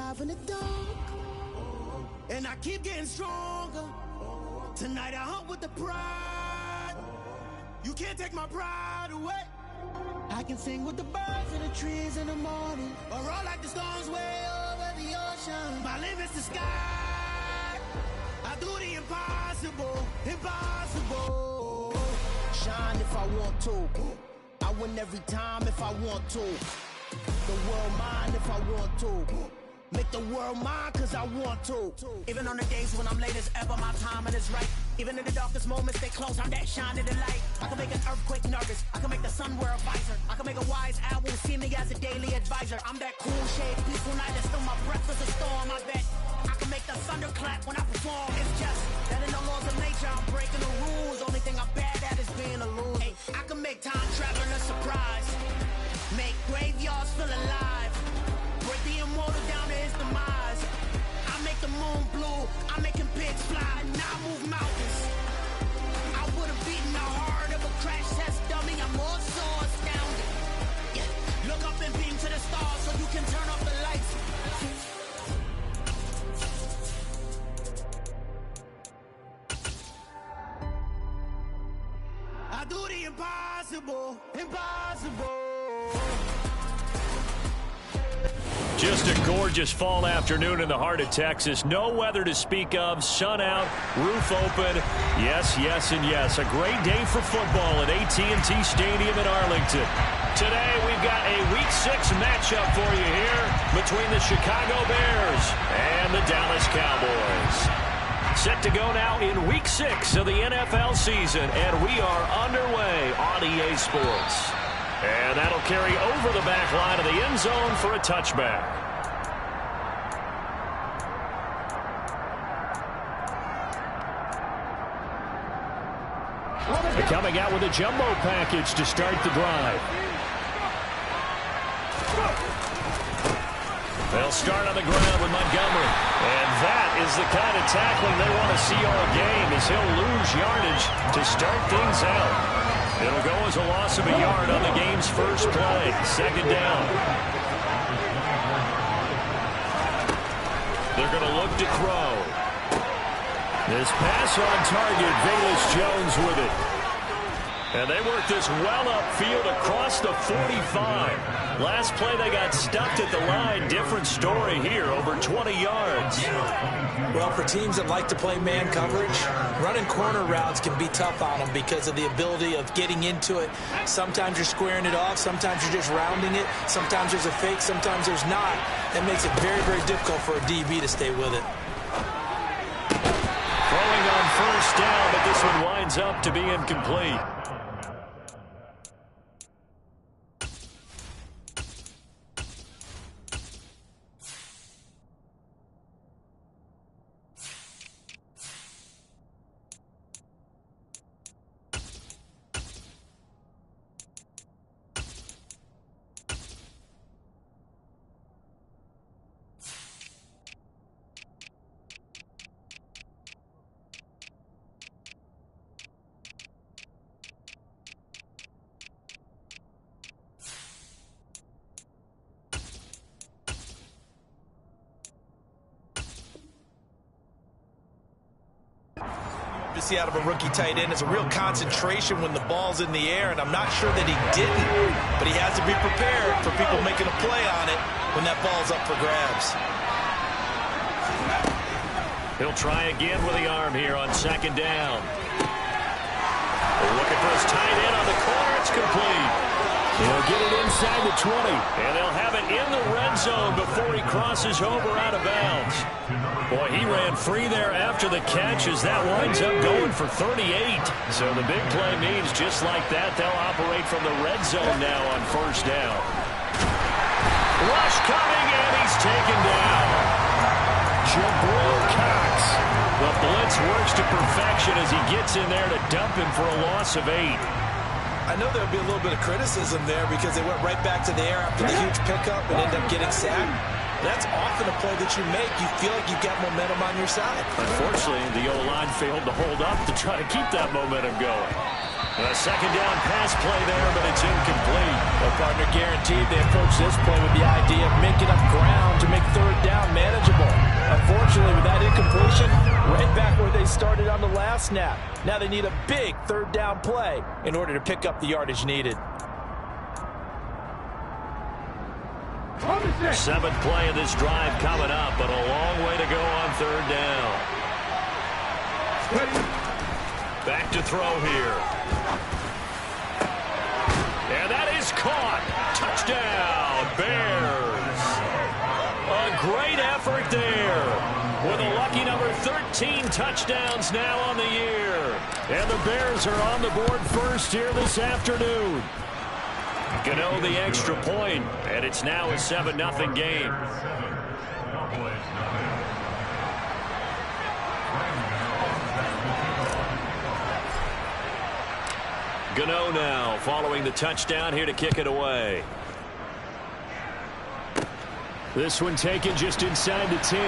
alive in the dark, and I keep getting stronger. Tonight I hunt with the pride. You can't take my pride away. I can sing with the birds and the trees in the morning, or roll like the storms way over the ocean. My limit's the sky. I do the impossible, impossible. Shine if I want to. I win every time if I want to. The world mine if I want to. Make the world mine cause I want to. Even on the days when I'm late as ever, my timing is right. Even in the darkest moments, they close, I'm that shining the light. I can make an earthquake nervous, I can make the sun wear a visor. I can make a wise owl see me as a daily advisor. I'm that cool shade, peaceful night, that's still my breath is a storm, I bet. I can make the thunder clap when I perform. It's just that in the laws of nature, I'm breaking the rules. Only thing I'm bad at is being a loser. Hey, I can make time traveling a surprise. Make graveyards feel alive. Break the immortal down to his demise. I make the moon blue, I'm making pigs fly. Now I move mountains. I would've beaten the heart of a crash test dummy. I'm more so astounded. Yeah. Look up and beam to the stars so you can turn off the lights. I do the impossible, impossible. Just a gorgeous fall afternoon in the heart of Texas. No weather to speak of. Sun out, roof open. Yes, yes, and yes. A great day for football at AT&T Stadium in Arlington. Today, we've got a Week 6 matchup for you here between the Chicago Bears and the Dallas Cowboys. Set to go now in Week 6 of the NFL season, and we are underway on EA Sports. And that'll carry over the back line of the end zone for a touchback. They're coming out with a jumbo package to start the drive. They'll start on the ground with Montgomery. And that is the kind of tackling they want to see all game, as he'll lose yardage to start things out. It'll go as a loss of a yard on the game's first play. Second down. They're going to look to throw. This pass on target. Velus Jones with it. And they work this well upfield across the 45. Last play they got stuffed at the line. Different story here, over 20 yards. Well, for teams that like to play man coverage, running corner routes can be tough on them because of the ability of getting into it. Sometimes you're squaring it off. Sometimes you're just rounding it. Sometimes there's a fake. Sometimes there's not. That makes it very, very difficult for a DB to stay with it. Throwing on first down, but this one winds up to be incomplete. To see out of a rookie tight end is a real concentration when the ball's in the air, and I'm not sure that he didn't, but he has to be prepared for people making a play on it when that ball's up for grabs. He'll try again with the arm here on second down. Looking for his tight end on the corner. It's complete. He'll get it inside the 20, and they'll have it in the red zone before he crosses over out of bounds. Boy, he ran free there after the catch as that winds up going for 38. So the big play means just like that, they'll operate from the red zone now on first down. Rush coming, and he's taken down. Jabril Cox. The blitz works to perfection as he gets in there to dump him for a loss of 8. I know there'll be a little bit of criticism there because they went right back to the air after the huge pickup and ended up getting sacked. That's often a play that you make. You feel like you've got momentum on your side. Unfortunately, the O-line failed to hold up to try to keep that momentum going. A second down pass play there, but it's incomplete. Well, partner, guaranteed they approach this play with the idea of making up ground to make third down manageable. Unfortunately, with that incompletion, right back where they started on the last snap. Now they need a big third down play in order to pick up the yardage needed. Seventh play of this drive coming up, but a long way to go on third down. Back to throw here. And that is caught. Touchdown, Bears. A great effort there. With a lucky number 13 touchdowns now on the year. And the Bears are on the board first here this afternoon. Gano the extra point, and it's now a 7-0 game. Gano now following the touchdown here to kick it away. This one taken just inside the 10.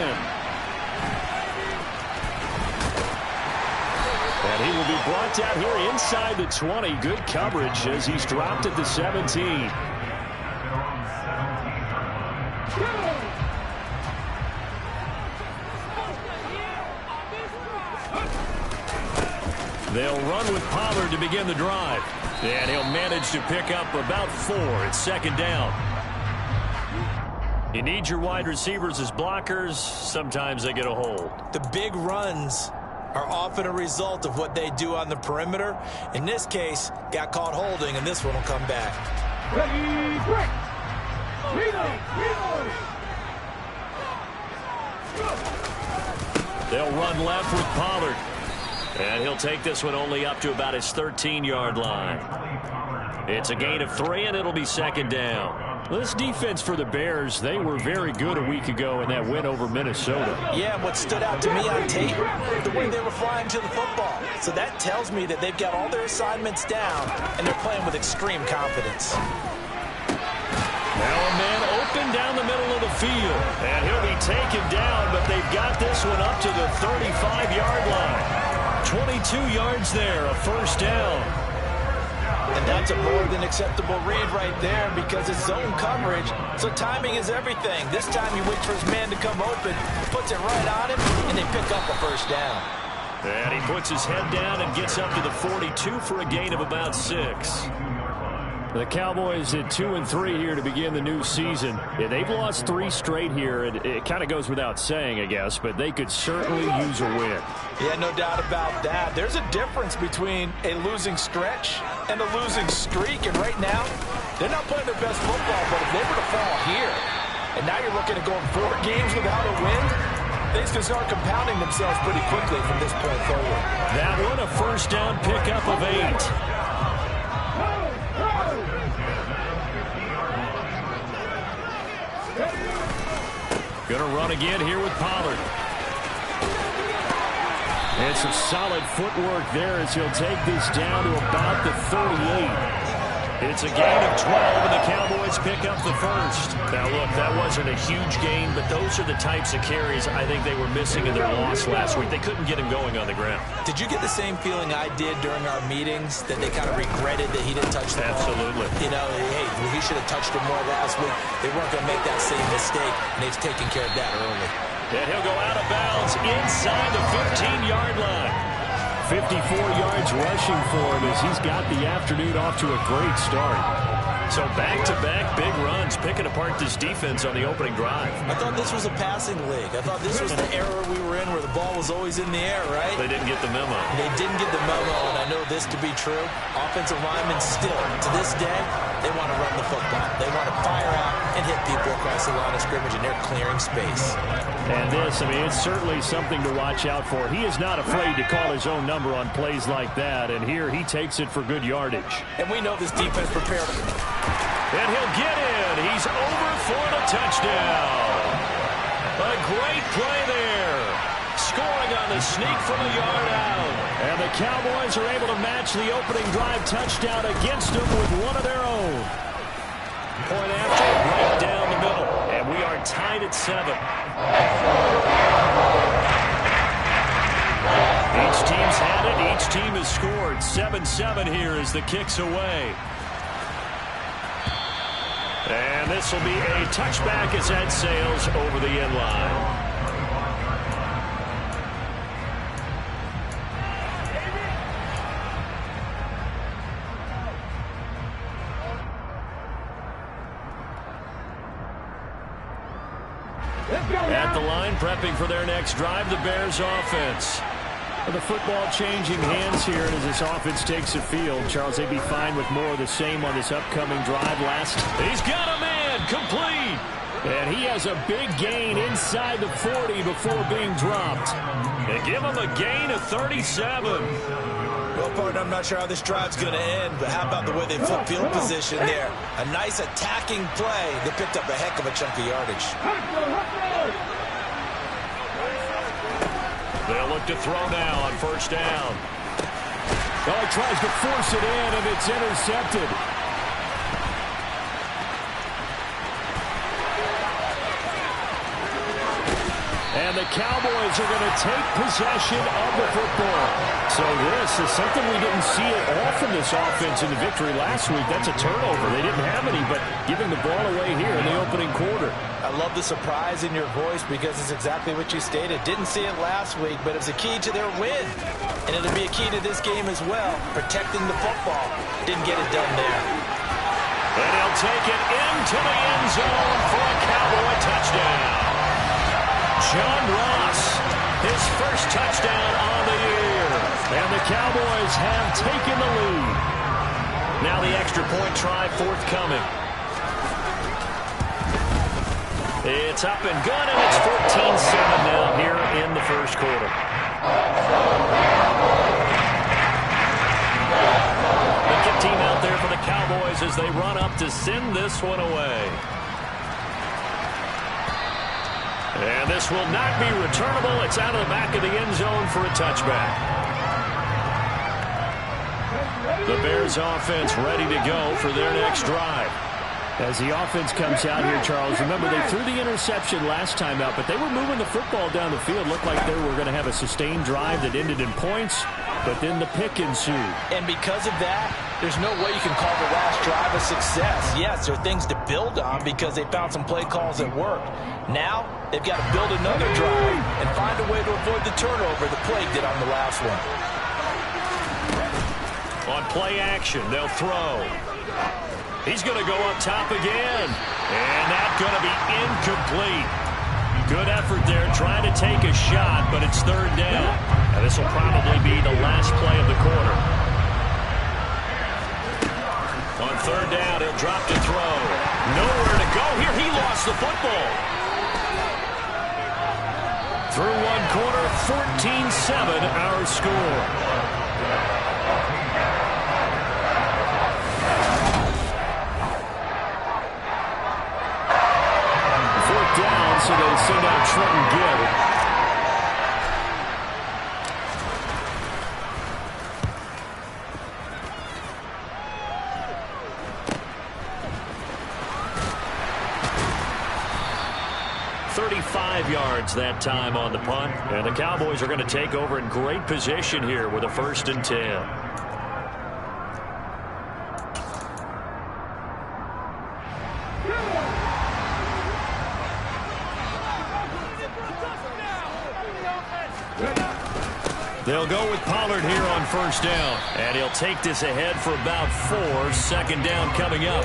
And he will be brought down here inside the 20. Good coverage as he's dropped at the 17. They'll run with Pollard to begin the drive. And he'll manage to pick up about 4 at second down. You need your wide receivers as blockers. Sometimes they get a hold. The big runs are often a result of what they do on the perimeter. In this case, got caught holding, and this one will come back. Ready, break. They'll run left with Pollard. And he'll take this one only up to about his 13-yard line. It's a gain of 3, and it'll be second down. This defense for the Bears, they were very good a week ago in that win over Minnesota. Yeah, and what stood out to me on tape, the way they were flying to the football. So that tells me that they've got all their assignments down, and they're playing with extreme confidence. Now a man open down the middle of the field. And he'll be taken down, but they've got this one up to the 35-yard line. 22 yards there, a first down. And that's a more than acceptable read right there because it's zone coverage, so timing is everything. This time he waits for his man to come open, puts it right on him, and they pick up a first down. And he puts his head down and gets up to the 42 for a gain of about 6. The Cowboys at 2-3 here to begin the new season. Yeah, they've lost 3 straight here, and it kind of goes without saying, I guess, but they could certainly use a win. Yeah, no doubt about that. There's a difference between a losing stretch and a losing streak, and right now, they're not playing their best football, but if they were to fall here, and now you're looking at going 4 games without a win, things can start compounding themselves pretty quickly from this point forward. That one, a first down pickup of 8. Going to run again here with Pollard. And some solid footwork there as he'll take this down to about the 38. It's a gain of 12, and the Cowboys pick up the first. Now, look, that wasn't a huge gain, but those are the types of carries I think they were missing in their loss last week. They couldn't get him going on the ground. Did you get the same feeling I did during our meetings, that they kind of regretted that he didn't touch the ball? Absolutely. You know, hey, he should have touched it more last week. They weren't going to make that same mistake, and they've taken care of that early. And he'll go out of bounds inside the 15-yard line. 54 yards rushing for him as he's got the afternoon off to a great start. So back-to-back big runs, picking apart this defense on the opening drive. I thought this was a passing league. I thought this was the era we were in where the ball was always in the air, right? They didn't get the memo. They didn't get the memo, and I know this to be true. Offensive linemen still, to this day, they want to run the football. They want to fire out and hit people across the line of scrimmage, and they're clearing space. And this, I mean, it's certainly something to watch out for. He is not afraid to call his own number on plays like that, and here he takes it for good yardage. And we know this defense prepared. And he'll get in. He's over for the touchdown. A great play there. Scoring on the sneak from a yard out. And the Cowboys are able to match the opening drive touchdown against them with one of their own. Point after, right down the middle. And we are tied at 7. Each team's had it. Each team has scored. 7-7 here as the kick's away. And this will be a touchback as that sails over the end line. At the line, prepping for their next drive, the Bears offense. The football changing hands here as this offense takes the field. Charles, they'd be fine with more of the same on this upcoming drive. He's got a man, complete. And he has a big gain inside the 40 before being dropped. They give him a gain of 37. Well, partner, I'm not sure how this drive's going to end, but how about the way they flip field position there? A nice attacking play. They picked up a heck of a chunk of yardage. They'll look to throw now on first down. Oh, he tries to force it in, and it's intercepted. And the Cowboys are going to take possession of the football. So this is something we didn't see it often, this offense in the victory last week. That's a turnover. They didn't have any, but giving the ball away here in the opening quarter. I love the surprise in your voice because it's exactly what you stated. Didn't see it last week, but it was a key to their win. And it'll be a key to this game as well, protecting the football. Didn't get it done there. And he'll take it into the end zone for a Cowboy touchdown. John Ross, his first touchdown on the year. And the Cowboys have taken the lead. Now the extra point try forthcoming. It's up and good, and it's 14-7 now here in the first quarter. The kick team out there for the Cowboys as they run up to send this one away. And this will not be returnable. It's out of the back of the end zone for a touchback. The Bears offense ready to go for their next drive. As the offense comes out here, Charles, remember they threw the interception last time out, but they were moving the football down the field. Looked like they were going to have a sustained drive that ended in points, but then the pick ensued. And because of that, there's no way you can call the last drive a success. Yes, there are things to build on because they found some play calls that worked. Now, they've got to build another drive and find a way to avoid the turnover the plague did on the last one. On play action, they'll throw. He's going to go up top again. And that's going to be incomplete. Good effort there trying to take a shot, but it's third down. And this will probably be the last play of the quarter. On third down, he'll drop to throw. Nowhere to go here. He lost the football. Through one quarter, 14-7 our score. Down, so they send out Trenton Gill. .35 yards that time on the punt, and the Cowboys are going to take over in great position here with a 1st and 10. They'll go with Pollard here on first down. And he'll take this ahead for about 4. 2nd down coming up.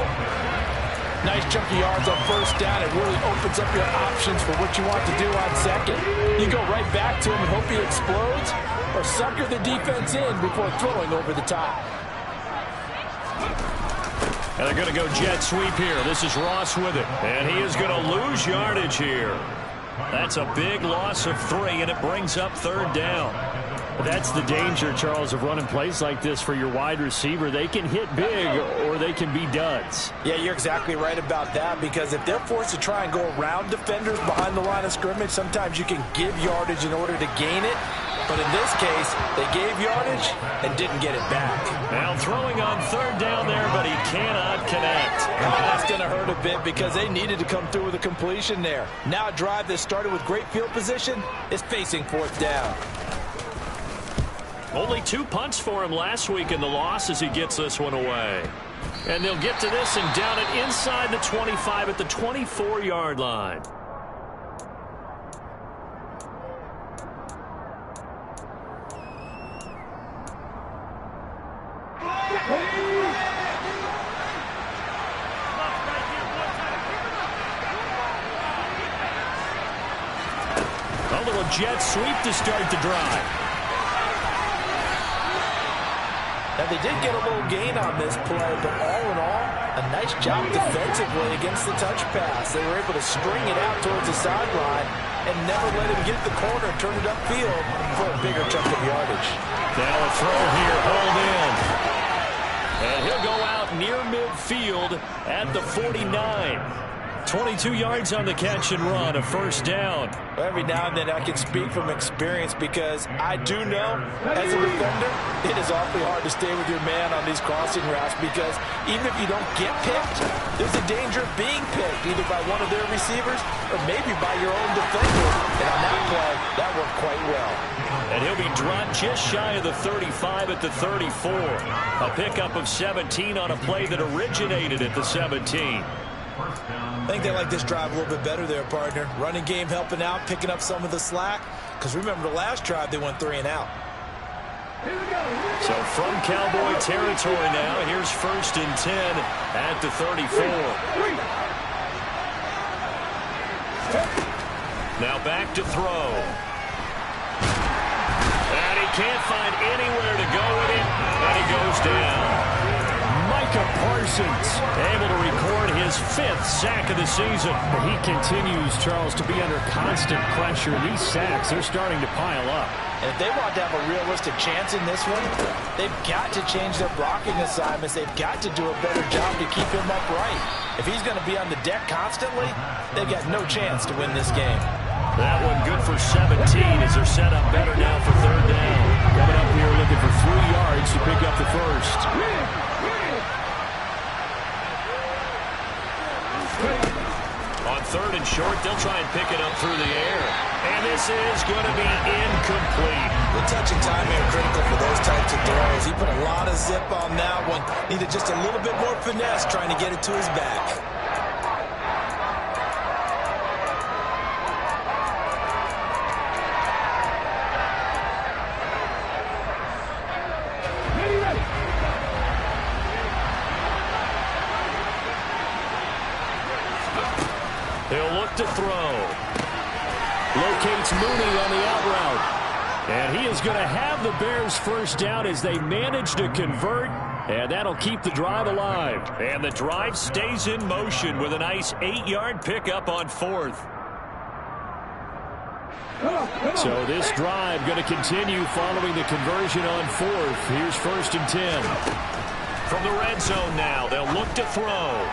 Nice chunky yards on first down. It really opens up your options for what you want to do on second. You go right back to him and hope he explodes, or sucker the defense in before throwing over the top. And they're going to go jet sweep here. This is Ross with it. And he is going to lose yardage here. That's a big loss of 3, and it brings up 3rd down. That's the danger, Charles, of running plays like this for your wide receiver. They can hit big or they can be duds. Yeah, you're exactly right about that, because if they're forced to try and go around defenders behind the line of scrimmage, sometimes you can give yardage in order to gain it. But in this case, they gave yardage and didn't get it back. Now throwing on 3rd down there, but he cannot connect. Oh, that's going to hurt a bit because they needed to come through with a completion there. Now a drive that started with great field position is facing 4th down. Only 2 punts for him last week in the loss as he gets this one away. And they'll get to this and down it inside the 25 at the 24-yard line. A little jet sweep to start the drive. Now, they did get a little gain on this play, but all in all, a nice job defensively against the touch pass. They were able to string it out towards the sideline and never let him get the corner and turn it upfield for a bigger chunk of yardage. Now a throw here, hauled in. And he'll go out near midfield at the 49. 22 yards on the catch and run, a first down. Every now and then I can speak from experience because I do know as a defender it is awfully hard to stay with your man on these crossing routes because even if you don't get picked, there's a danger of being picked either by one of their receivers or maybe by your own defender. And on that play, that worked quite well. And he'll be dropped just shy of the 35 at the 34. A pickup of 17 on a play that originated at the 17. I think they like this drive a little bit better there, partner. Running game helping out, picking up some of the slack. Because remember the last drive, they went 3 and out. So from Cowboy territory now, here's 1st and 10 at the 34. Now back to throw. And he can't find anywhere to go with it. And he goes down. Micah Parsons able to record his 5th sack of the season. He continues, Charles, to be under constant pressure. These sacks, they're starting to pile up. And if they want to have a realistic chance in this one, they've got to change their blocking assignments. They've got to do a better job to keep him upright. If he's going to be on the deck constantly, they've got no chance to win this game. That one good for 17 as they're set up better now for 3rd down. Coming up here looking for 3 yards to pick up the first. On 3rd and short, they'll try and pick it up through the air. And this is going to be incomplete. The touching time here critical for those types of throws. He put a lot of zip on that one. Needed just a little bit more finesse trying to get it to his back. He'll look to throw. Locates Mooney on the out route. And he is going to have the Bears first down as they manage to convert. And that'll keep the drive alive. And the drive stays in motion with a nice 8-yard pickup on 4th. So this drive going to continue following the conversion on 4th. Here's 1st and 10. From the red zone now, they'll look to throw.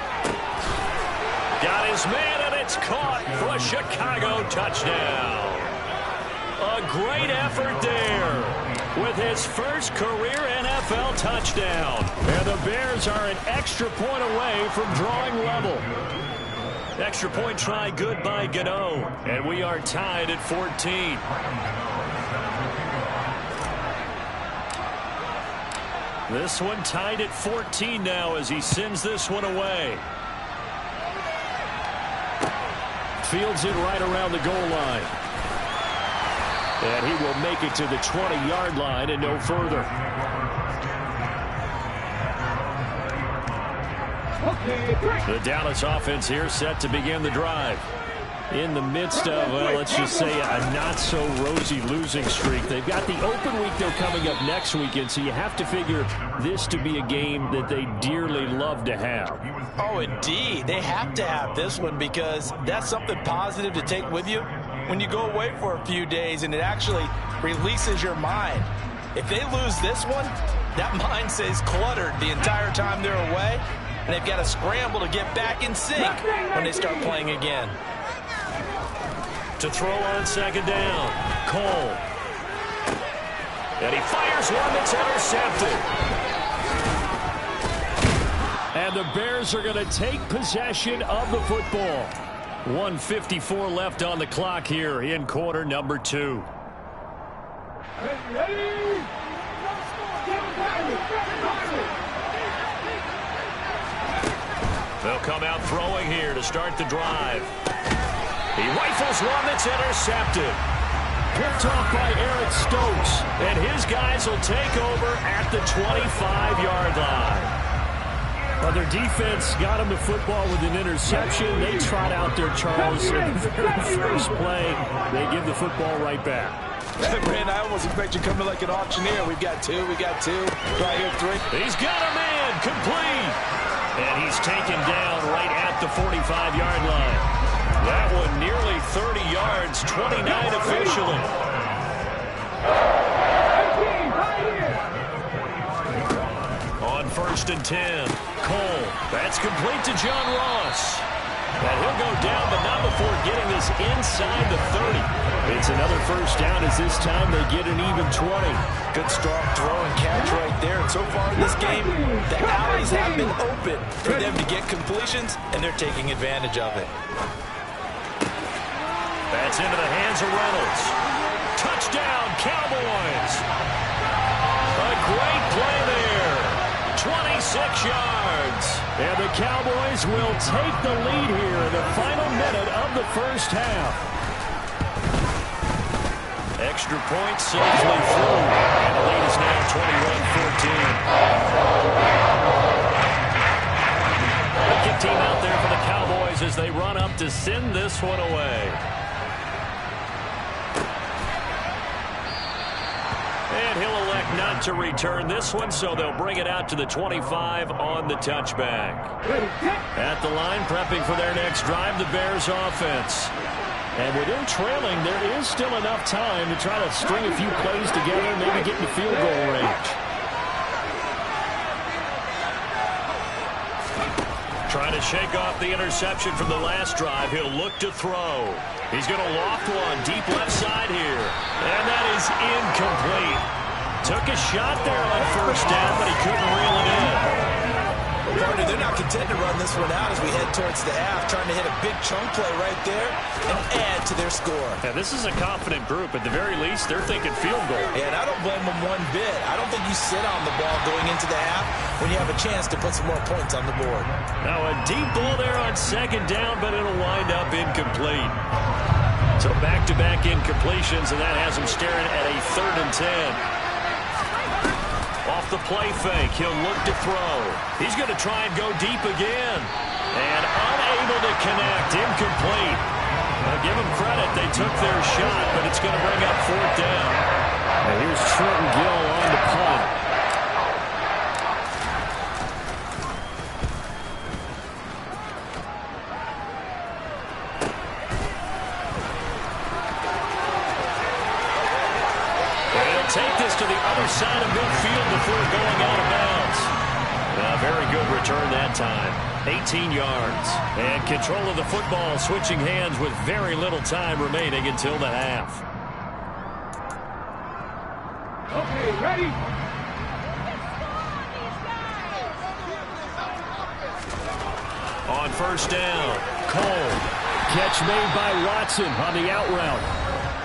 Got his man, and it's caught for a Chicago touchdown. A great effort there with his first career NFL touchdown. And the Bears are an extra point away from drawing level. Extra point try good by Gano. And we are tied at 14. This one tied at 14 now as he sends this one away. Fields it right around the goal line. And he will make it to the 20-yard line and no further. The Dallas offense here set to begin the drive. In the midst of, well, let's just say a not-so-rosy losing streak. They've got the open week, though, coming up next weekend, so you have to figure this to be a game that they dearly love to have. Oh, indeed. They have to have this one because that's something positive to take with you when you go away for a few days, and it actually releases your mind. If they lose this one, that mind stays cluttered the entire time they're away, and they've got to scramble to get back in sync when they start playing again. To throw on 2nd down, Cole. And he fires one that's intercepted. And the Bears are going to take possession of the football. 1:54 left on the clock here in quarter number 2. They'll come out throwing here to start the drive. He rifles one that's intercepted. Picked off by Eric Stokes, and his guys will take over at the 25-yard line. Well, their defense got him the football with an interception. They trot out there, Charles, in the very first play. They give the football right back. Man, I almost expect you coming like an auctioneer. We've got two. Right here, three. He's got a man, complete. And he's taken down right at the 45-yard line. That one nearly 30 yards, 29 officially. On 1st and 10, Cole. That's complete to John Ross. And he'll go down, but not before getting this inside the 30. It's another first down as this time they get an even 20. Good strong throw and catch right there. And so far in this game, the alleys have been open for them to get completions, and they're taking advantage of it. That's into the hands of Reynolds. Touchdown, Cowboys. A great play there. 26 yards. And the Cowboys will take the lead here in the final minute of the first half. Extra point safely through. And the lead is now 21-14. The kick team out there for the Cowboys as they run up to send this one away. And he'll elect not to return this one, so they'll bring it out to the 25 on the touchback. At the line, prepping for their next drive, the Bears offense. And with them trailing, there is still enough time to try to string a few plays together and maybe get in the field goal range. Trying to shake off the interception from the last drive. He'll look to throw. He's going to loft one deep left side here. And that is incomplete. Took a shot there on first down, but he couldn't reel it in. Partner, they're not content to run this one out as we head towards the half, trying to hit a big chunk play right there and add to their score. Yeah, this is a confident group. At the very least, they're thinking field goal. And I don't blame them one bit. I don't think you sit on the ball going into the half when you have a chance to put some more points on the board. Now a deep ball there on second down, but it'll wind up incomplete. So back-to-back incompletions, and that has him staring at a 3rd and 10. Off the play fake, he'll look to throw. He's going to try and go deep again. And unable to connect, incomplete. Now give them credit, they took their shot, but it's going to bring up 4th down. And here's Trenton Gill on the punt. Take this to the other side of midfield before going out of bounds. Very good return that time. 18 yards. And control of the football, switching hands with very little time remaining until the half. Okay, ready? On first down, Cole. Catch made by Watson on the out route.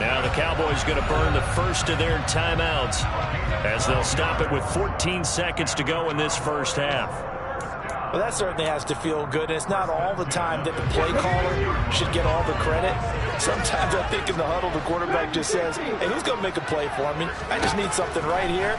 now the Cowboys going to burn the first of their timeouts as they'll stop it with 14 seconds to go in this first half. Well, that certainly has to feel good. And it's not all the time that the play caller should get all the credit. Sometimes I think in the huddle, the quarterback just says, hey, who's going to make a play for me? I just need something right here.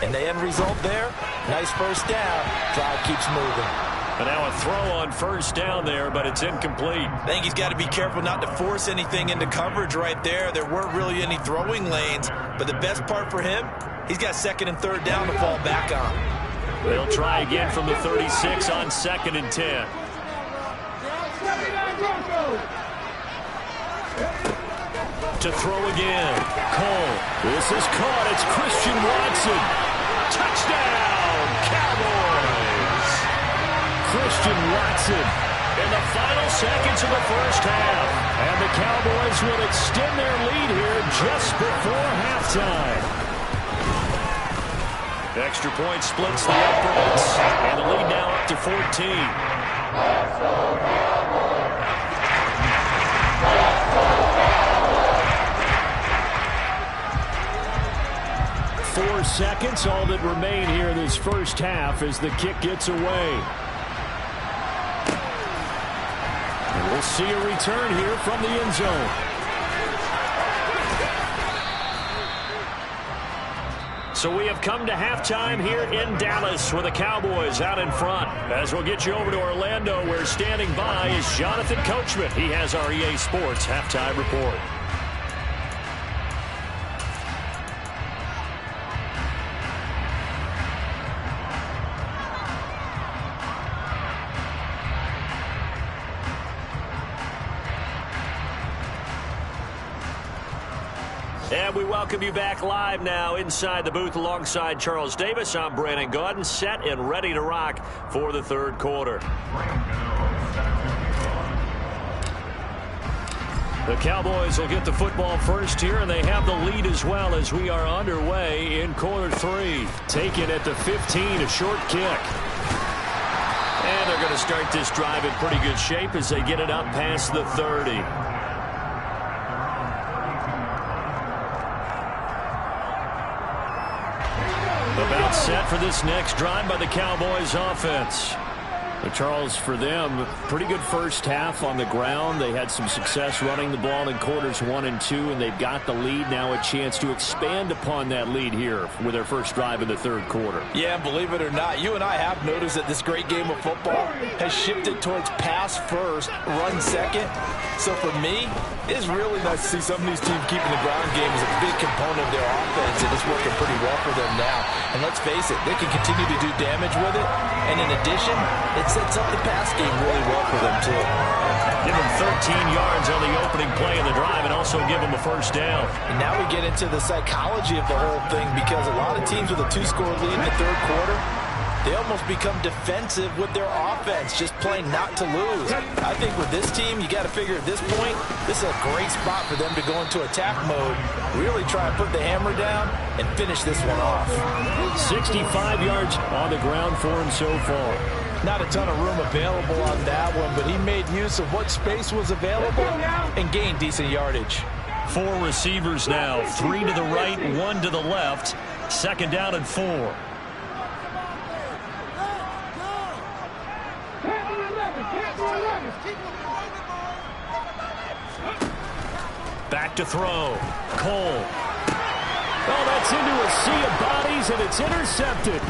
And the end result there, nice first down. Drive keeps moving. But now a throw on first down there, but it's incomplete. I think he's got to be careful not to force anything into coverage right there. There weren't really any throwing lanes. But the best part for him, he's got second and third down to fall back on. They'll try again from the 36 on second and 10. To throw again. Cole. This is caught. It's Christian Watson. Touchdown, Cowboys. Christian Watson. In the final seconds of the first half. And the Cowboys will extend their lead here just before halftime. Extra point splits the uprights. And the lead now up to 14. 4 seconds, all that remain here in this first half as the kick gets away. And we'll see a return here from the end zone. So we have come to halftime here in Dallas with the Cowboys out in front. As we'll get you over to Orlando, where standing by is Jonathan Coachman. He has our EA Sports halftime report. And we welcome you back live now inside the booth alongside Charles Davis. I'm Brandon Gaudin, set and ready to rock for the third quarter. The Cowboys will get the football first here, and they have the lead as well as we are underway in quarter three. Taken at the 15, a short kick. And they're going to start this drive in pretty good shape as they get it up past the 30. About set for this next drive by the Cowboys offense. But Charles, for them, pretty good first half on the ground. They had some success running the ball in quarters 1 and 2, and they've got the lead now, a chance to expand upon that lead here with their first drive in the third quarter. Yeah, believe it or not, you and I have noticed that this great game of football has shifted towards pass first, run second. So for me, it's really nice to see some of these teams keeping the ground game as a big component of their offense, and it's working pretty well for them now. And let's face it, they can continue to do damage with it. And in addition, it sets up the pass game really well for them, too. Give them 13 yards on the opening play of the drive and also give them a first down. And now we get into the psychology of the whole thing, because a lot of teams with a 2-score lead in the third quarter, they almost become defensive with their offense, just playing not to lose. I think with this team, you got to figure at this point, this is a great spot for them to go into attack mode, really try to put the hammer down and finish this one off. 65 yards on the ground for him so far. Not a ton of room available on that one, but he made use of what space was available and gained decent yardage. 4 receivers now, 3 to the right, 1 to the left. Second down and 4. Back to throw. Cole. Oh, that's into a sea of bodies, and it's intercepted.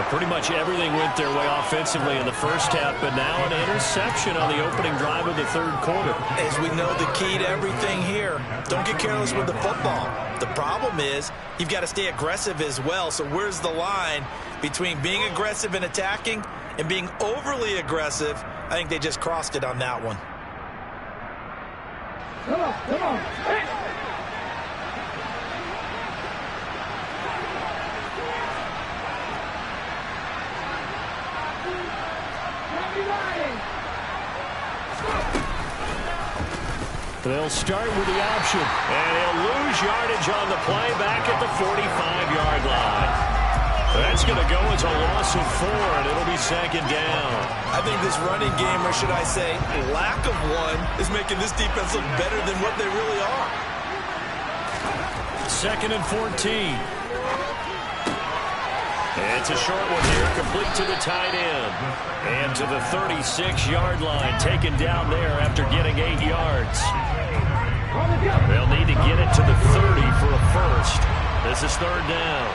Pretty much everything went their way offensively in the first half, but now an interception on the opening drive of the third quarter. As we know, the key to everything here, don't get careless with the football. The problem is you've got to stay aggressive as well. So where's the line between being aggressive and attacking and being overly aggressive? I think they just crossed it on that one. Come on, come on. Hey. They'll start with the option. And he'll lose yardage on the play back at the 45-yard line. That's going to go as a loss of 4, and it'll be second down. I think this running game, or should I say lack of one, is making this defense look better than what they really are. Second and 14. It's a short one here, complete to the tight end. And to the 36-yard line, taken down there after getting 8 yards. They'll need to get it to the 30 for a first. This is third down.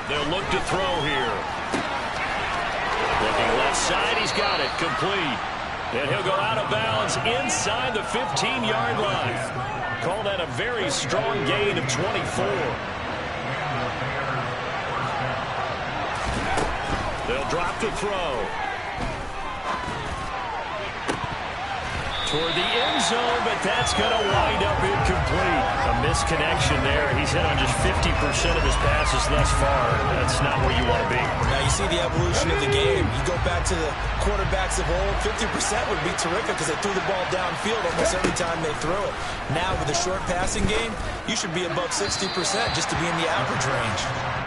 They'll look to throw here. Looking left side, he's got it, complete. And he'll go out of bounds inside the 15-yard line. Call that a very strong gain of 24. They'll drop to throw. Toward the end zone, but that's going to wind up incomplete. A misconnection there. He's hit on just 50% of his passes thus far. That's not where you want to be. Now you see the evolution of the game. You go back to the quarterbacks of old, 50% would be terrific because they threw the ball downfield almost every time they threw it. Now with the short passing game, you should be above 60% just to be in the average range.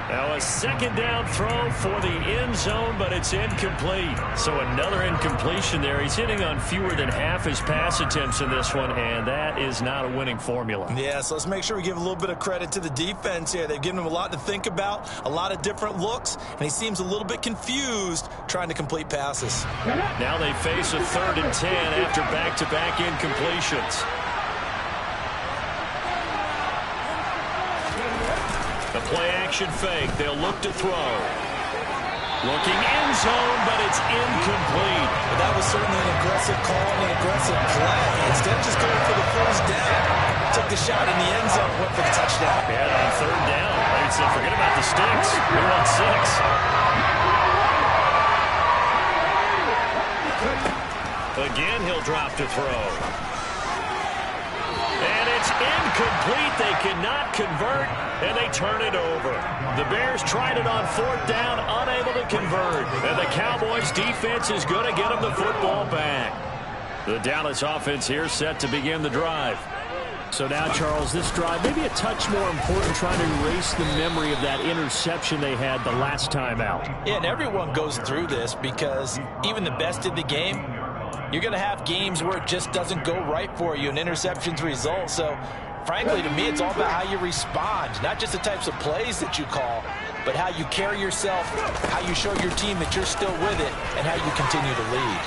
Now a second down throw for the end zone, but it's incomplete. So another incompletion there. He's hitting on fewer than half his pass attempts in this one, and that is not a winning formula. Yeah, so let's make sure we give a little bit of credit to the defense here. They've given him a lot to think about, a lot of different looks, and he seems a little bit confused trying to complete passes. Now they face a 3rd and 10 after back-to-back incompletions. The play-action fake. They'll look to throw. Looking end zone, but it's incomplete. But that was certainly an aggressive call and an aggressive play. Instead of just going for the first down, took the shot in the end zone, went for the touchdown. Yeah, on 3rd down. They said, forget about the sticks. We're on 6. Again, he'll drop to throw. And it's incomplete. They cannot convert, and they turn it over. The Bears tried it on 4th down, unable to convert. And the Cowboys' defense is going to get them the football back. The Dallas offense here set to begin the drive. So now, Charles, this drive maybe a touch more important, trying to erase the memory of that interception they had the last time out. Yeah, and everyone goes through this because even the best in the game, you're going to have games where it just doesn't go right for you, and interceptions result. So, frankly, to me, it's all about how you respond, not just the types of plays that you call, but how you carry yourself, how you show your team that you're still with it, and how you continue to lead.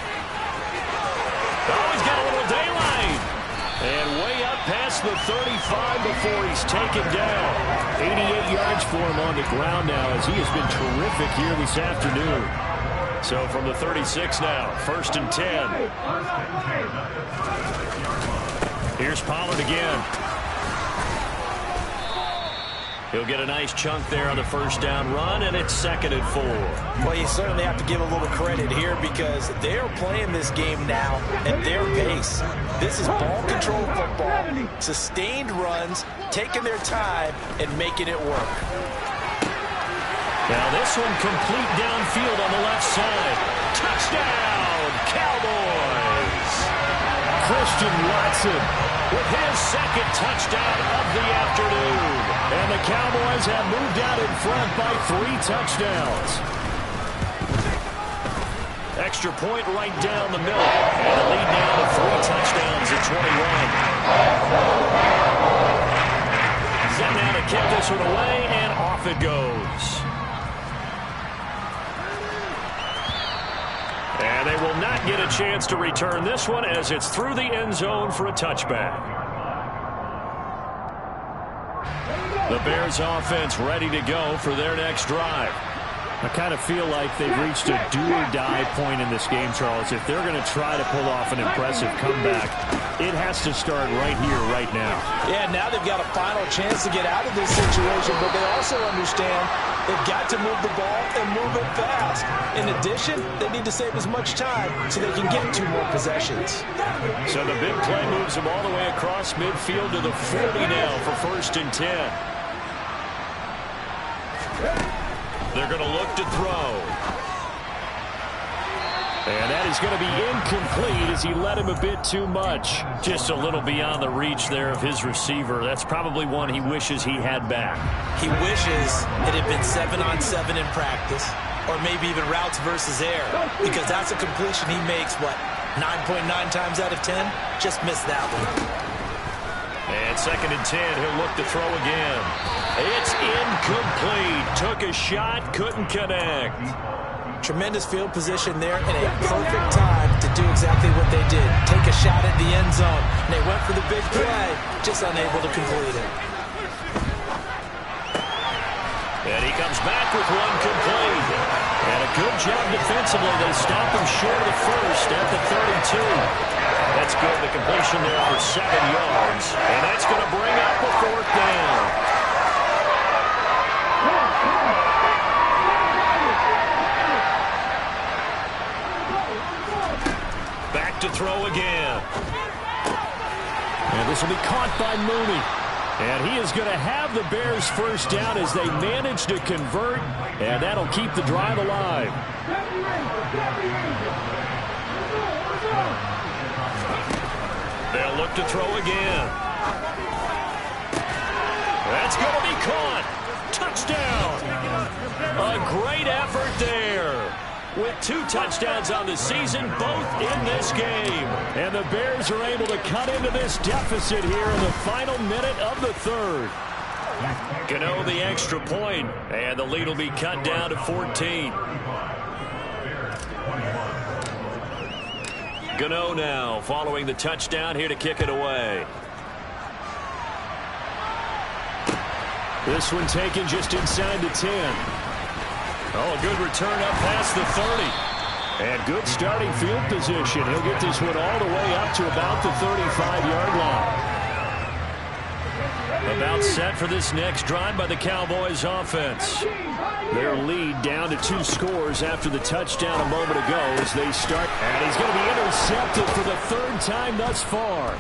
Oh, he's got a little daylight. And way up past the 35 before he's taken down. 88 yards for him on the ground now, as he has been terrific here this afternoon. So from the 36 now, 1st and 10. Here's Pollard again. He'll get a nice chunk there on the 1st down run, and it's 2nd and 4. Well, you certainly have to give a little credit here because they're playing this game now at their pace. This is ball control football, sustained runs, taking their time, and making it work. Now this one complete downfield on the left side. Touchdown, Cowboys! Christian Watson with his 2nd touchdown of the afternoon. And the Cowboys have moved out in front by 3 touchdowns. Extra point right down the middle. And the lead now to 3 touchdowns at 21. Set now to kick this one away, and off it goes. And they will not get a chance to return this one as it's through the end zone for a touchback. The Bears offense ready to go for their next drive. I kind of feel like they've reached a do-or-die point in this game, Charles. If they're going to try to pull off an impressive comeback, it has to start right here, right now. Yeah, now they've got a final chance to get out of this situation, but they also understand they've got to move the ball and move it fast. In addition, they need to save as much time so they can get 2 more possessions. So the big play moves them all the way across midfield to the 40 now for 1st and 10. They're going to look to throw. And that is going to be incomplete as he led him a bit too much. Just a little beyond the reach there of his receiver. That's probably one he wishes he had back. He wishes it had been 7-on-7 in practice, or maybe even routes versus air, because that's a completion he makes, what, 9.9 times out of 10? Just missed that one. And 2nd and 10, he'll look to throw again. It's incomplete. Took a shot, couldn't connect. Tremendous field position there and a perfect time to do exactly what they did. Take a shot at the end zone. And they went for the big play, just unable to complete it. And he comes back with one complete. And a good job defensively. They stop him short of the 1st at the 32. That's good. The completion there for 7 yards. And that's going to bring up a 4th down. Back to throw again. And this will be caught by Mooney. And he is going to have the Bears 1st down as they manage to convert. And that'll keep the drive alive. They'll look to throw again. it's going to be caught. Touchdown. A great effort there. With 2 touchdowns on the season, both in this game. And the Bears are able to cut into this deficit here in the final minute of the third. Gano the extra point, and the lead will be cut down to 14. Gano now following the touchdown here to kick it away. This one taken just inside the 10. Oh, a good return up past the 30. And good starting field position. He'll get this one all the way up to about the 35-yard line. About set for this next drive by the Cowboys offense. Their lead down to 2 scores after the touchdown a moment ago as they start. And he's going to be intercepted for the 3rd time thus far.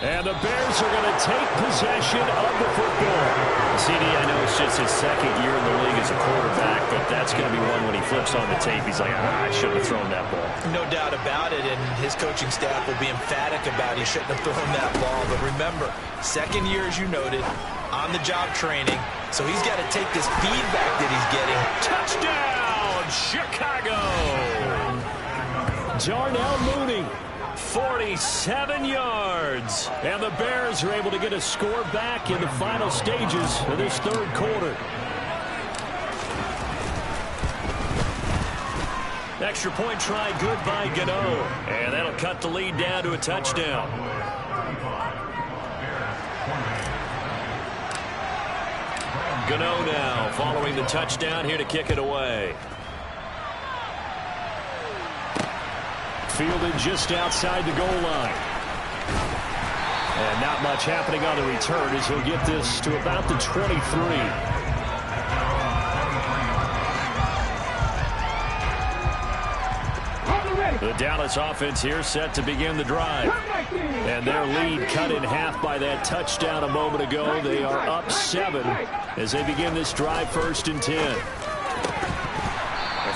And the Bears are going to take possession of the football. CD, I know it's just his 2nd year in the league as a quarterback, but that's going to be one when he flips on the tape. He's like, I shouldn't have thrown that ball. No doubt about it, and his coaching staff will be emphatic about he shouldn't have thrown that ball. But remember, 2nd year, as you noted, on-the-job training, so he's got to take this feedback that he's getting. Touchdown, Chicago! Darnell Mooney. 47 yards. And the Bears are able to get a score back in the final stages of this 3rd quarter. Extra point try good by Gano. And that'll cut the lead down to a touchdown. Gano now following the touchdown here to kick it away. Fielded just outside the goal line. And not much happening on the return as he'll get this to about the 23. The Dallas offense here set to begin the drive. And their lead cut in half by that touchdown a moment ago. They are up 7 as they begin this drive 1st and 10.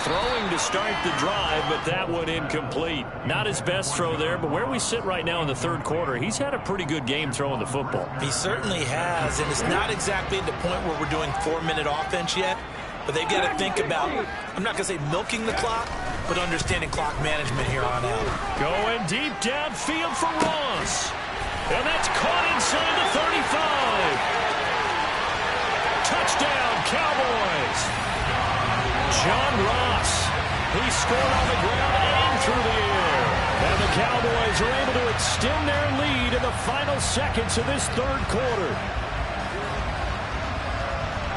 Throwing to start the drive, but that one incomplete. Not his best throw there, but where we sit right now in the 3rd quarter, he's had a pretty good game throwing the football. He certainly has, and it's not exactly at the point where we're doing 4-minute offense yet, but they've got to think about, I'm not going to say milking the clock, but understanding clock management here on out. Going deep downfield for Ross. And that's caught inside the 35. Touchdown, Cowboys. John Ross. He scored on the ground and through the air. And the Cowboys are able to extend their lead in the final seconds of this 3rd quarter.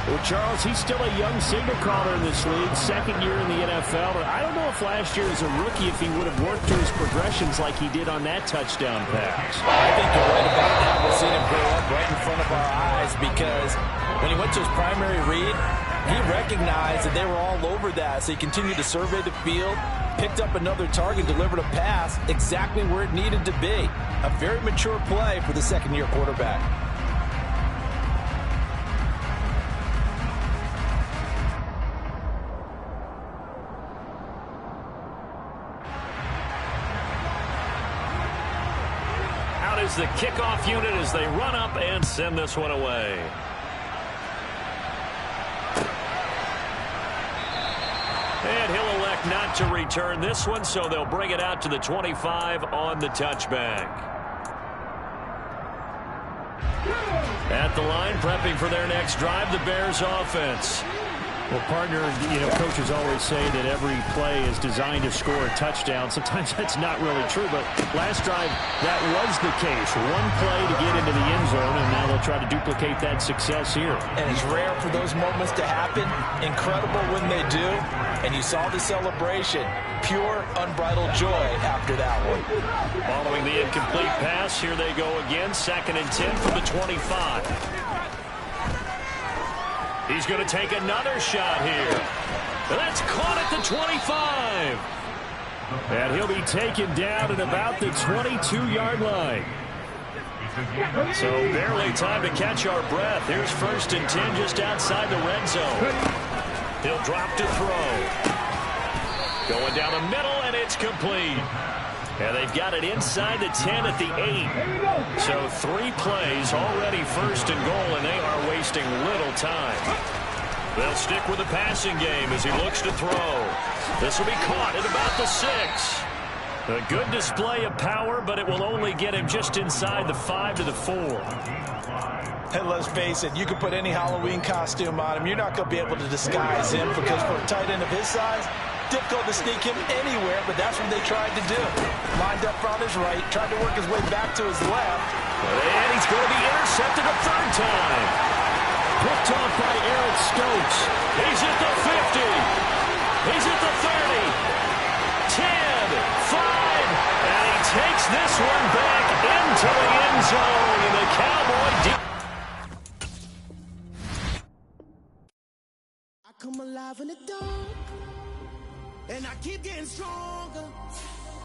Well, Charles, he's still a young signal caller in this league, 2nd year in the NFL. But I don't know if last year as a rookie if he would have worked through his progressions like he did on that touchdown pass. I think you're right about that. We're seeing him grow up right in front of our eyes because when he went to his primary read, he recognized that they were all over that, so he continued to survey the field, picked up another target, delivered a pass exactly where it needed to be. A very mature play for the 2nd-year quarterback. Out is the kickoff unit as they run up and send this one away. And he'll elect not to return this one, so they'll bring it out to the 25 on the touchback. At the line, prepping for their next drive, the Bears offense. Well, partner, coaches always say that every play is designed to score a touchdown. Sometimes that's not really true, but last drive, that was the case. One play to get into the end zone, and now they'll try to duplicate that success here. And it's rare for those moments to happen. Incredible when they do. And you saw the celebration. Pure, unbridled joy after that one. Following the incomplete pass, here they go again. 2nd and 10 from the 25. He's going to take another shot here. That's caught at the 25. And he'll be taken down at about the 22-yard line. So barely time to catch our breath. Here's 1st and 10 just outside the red zone. He'll drop to throw. Going down the middle, and it's complete. And they've got it inside the 10 at the 8. So 3 plays already first and goal, and they are wasting little time. They'll stick with the passing game as he looks to throw. This will be caught at about the 6. A good display of power, but it will only get him just inside the 5 to the 4. And let's face it, you can put any Halloween costume on him. You're not going to be able to disguise him because for a tight end of his size, difficult to sneak him anywhere, but that's what they tried to do. Lined up on his right, tried to work his way back to his left. And he's going to be intercepted a 3rd time. Picked off by Eric Stokes. He's at the 50. He's at the 30. 10, 5, and he takes this one back into the end zone, and the Cowboy I come alive in the dark, and I keep getting stronger.